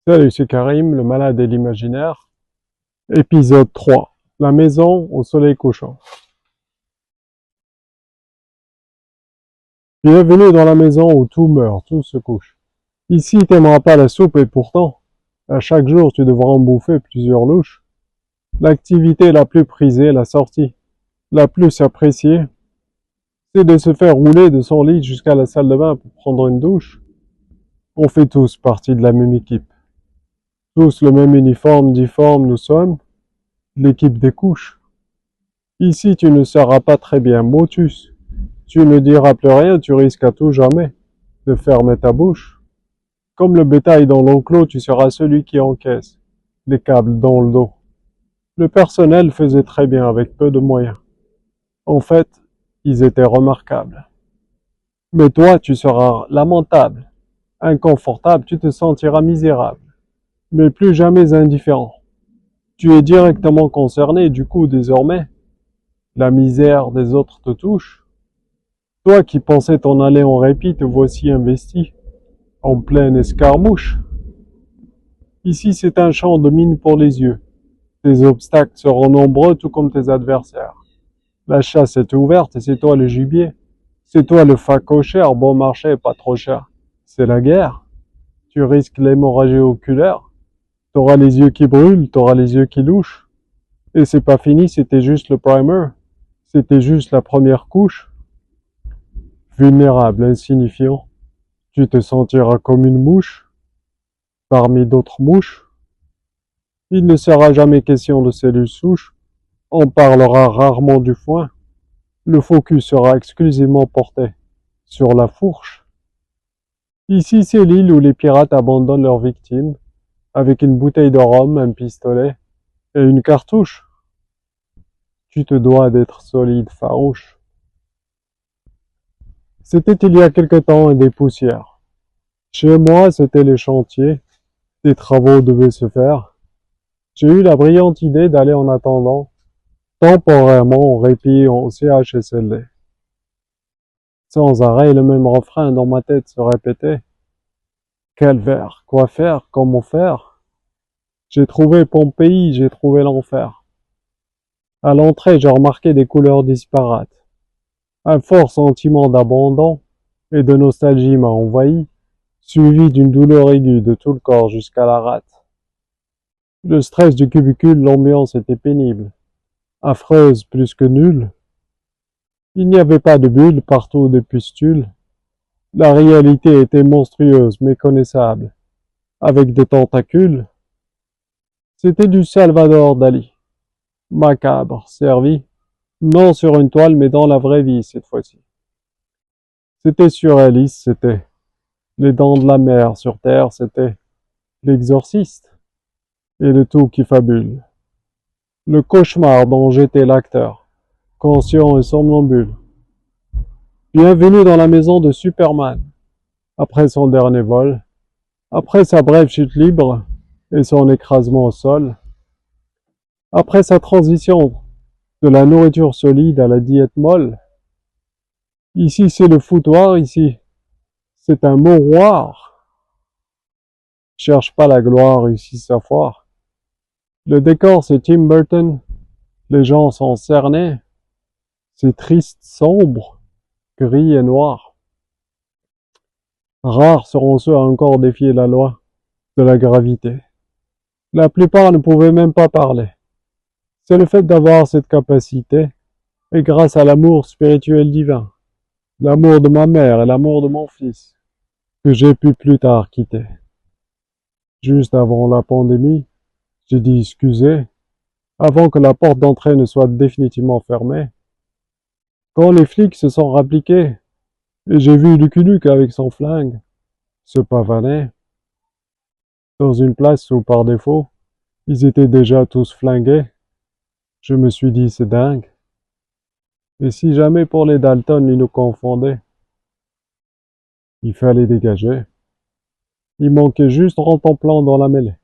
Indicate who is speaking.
Speaker 1: Salut, c'est Karim, le malade et l'imaginaire. Épisode 3. La maison au soleil couchant. Bienvenue dans la maison où tout meurt, tout se couche. Ici, t'aimeras pas la soupe et pourtant, à chaque jour, tu devras en bouffer plusieurs louches. L'activité la plus prisée, la sortie, la plus appréciée, c'est de se faire rouler de son lit jusqu'à la salle de bain pour prendre une douche. On fait tous partie de la même équipe. Tous le même uniforme difforme nous sommes, l'équipe des couches. Ici, tu ne seras pas très bien motus. Tu ne diras plus rien, tu risques à tout jamais de fermer ta bouche. Comme le bétail dans l'enclos, tu seras celui qui encaisse les câbles dans le dos. Le personnel faisait très bien avec peu de moyens. En fait, ils étaient remarquables. Mais toi, tu seras lamentable, inconfortable, tu te sentiras misérable, mais plus jamais indifférent. Tu es directement concerné, du coup, désormais, la misère des autres te touche. Toi qui pensais t'en aller en répit, te voici investi, en pleine escarmouche. Ici, c'est un champ de mine pour les yeux. Tes obstacles seront nombreux, tout comme tes adversaires. La chasse est ouverte et c'est toi le gibier. C'est toi le facochère, bon marché, pas trop cher. C'est la guerre. Tu risques l'hémorragie oculaire. T'auras les yeux qui brûlent, t'auras les yeux qui louchent. Et c'est pas fini, c'était juste le primer. C'était juste la première couche. Vulnérable, insignifiant, tu te sentiras comme une mouche, parmi d'autres mouches. Il ne sera jamais question de cellules souches, on parlera rarement du foin. Le focus sera exclusivement porté sur la fourche. Ici, c'est l'île où les pirates abandonnent leurs victimes, avec une bouteille de rhum, un pistolet et une cartouche. Tu te dois d'être solide, farouche. C'était il y a quelque temps et des poussières. Chez moi, c'était les chantiers. Des travaux devaient se faire. J'ai eu la brillante idée d'aller en attendant, temporairement en répit en CHSLD. Sans arrêt, le même refrain dans ma tête se répétait. Calvaire, quoi faire, comment faire? J'ai trouvé Pompéi, j'ai trouvé l'enfer. À l'entrée, j'ai remarqué des couleurs disparates. Un fort sentiment d'abandon et de nostalgie m'a envahi, suivi d'une douleur aiguë de tout le corps jusqu'à la rate. Le stress du cubicule, l'ambiance était pénible, affreuse plus que nulle. Il n'y avait pas de bulles, partout des pustules. La réalité était monstrueuse, méconnaissable, avec des tentacules. C'était du Salvador Dali, macabre, servi, non sur une toile, mais dans la vraie vie cette fois-ci. C'était surréaliste, c'était les dents de la mer sur terre, c'était l'exorciste, et le tout qui fabule. Le cauchemar dont j'étais l'acteur, conscient et somnambule. Bienvenue dans la maison de Superman. Après son dernier vol, après sa brève chute libre et son écrasement au sol, après sa transition de la nourriture solide à la diète molle, ici c'est le foutoir, ici c'est un mouroir. Cherche pas la gloire, ici sa foire. Le décor c'est Tim Burton, les gens sont cernés, c'est triste, sombre, gris et noir. Rares seront ceux à encore défier la loi de la gravité. La plupart ne pouvaient même pas parler. C'est le fait d'avoir cette capacité, et grâce à l'amour spirituel divin, l'amour de ma mère et l'amour de mon fils, que j'ai pu plus tard quitter. Juste avant la pandémie, j'ai dit excusez, avant que la porte d'entrée ne soit définitivement fermée. Quand les flics se sont rappliqués, et j'ai vu Lucky Luke avec son flingue se pavaner dans une place où par défaut, ils étaient déjà tous flingués, je me suis dit c'est dingue. Et si jamais pour les Dalton ils nous confondaient, il fallait dégager. Il manquait juste Rontemplant dans la mêlée.